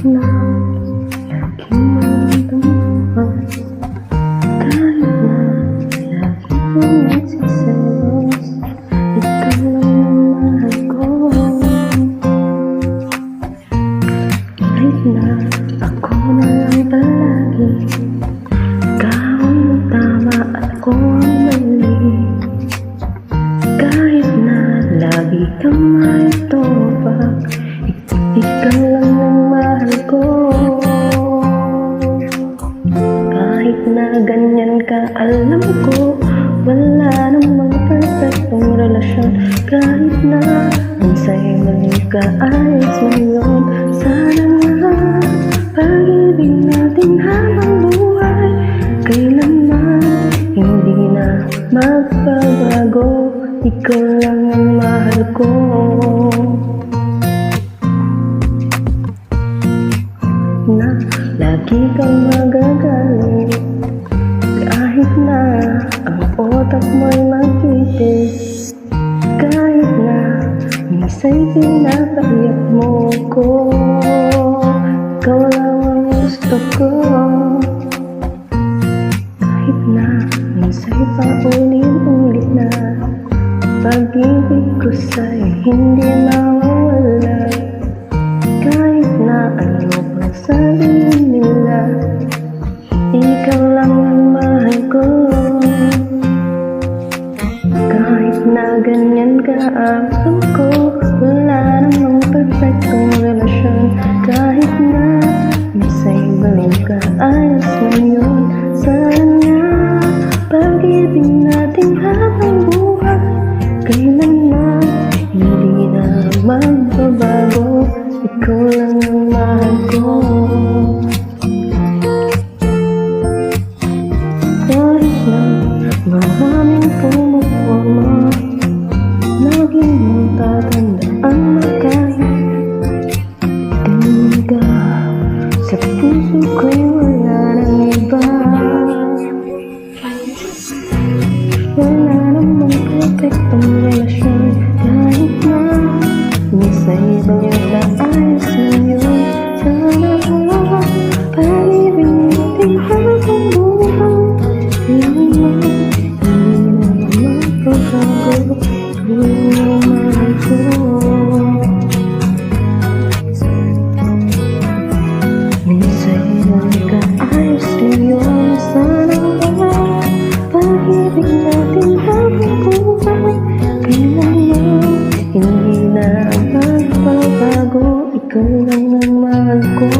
na laging maramdaman, kahit na lagi kong nagsiselos, ikaw lang ang mahal ko. Kahit na ako na lang palagi, ikaw ang tama at ako ang mali. Kahit na lagi kang may tobak, ikaw lang ang mahal ko. Kahit na ganyan ka, alam ko wala namang perfectong relasyon. Kahit na minsa'y mali ka, ayos lang yun. Sana nga pag-ibig natin habang buhay, kailanman hindi na magbabago. Ikaw lang ang mahal ko. Na lagi kang magagaling, kahit na ang otak mo'y magtitis, kahit na minsa'y pinapahiyak mo ko, ikaw lang ang gusto ko. Kahit na minsa'y paulit-ulit na pag-ibig ko sa'yo hindi mawawala. Kahit na ano pang sabihin nila, ikaw lang ang mahal ko. Kahit na ganyan ka, alam ko wala namang perfectong relasyon. Kahit na minsa'y baliw ka, ayos lang yun. Sana pag-ibig natin habang buhay, kailanman hindi na magbabago. Ikaw lang ang mahal ko. Kahit na maraming pumuporma, laging mong tatandaan na kahit tingin ka sa puso ko'y wala nang iba. Wala namang perfectong relasyon. Kahit na minsa'y baliw ka, ayos lang yun. Sana nga pag-ibig natin habang buhay, kailanman hindi na magbabago. Ikaw ang mahal ko. Minsa'y baliw ka, ayos lang yun. Sana nga pag-ibig natin habang buhay, kailanman hindi na magbabago. Ikaw lang ang mahal ko.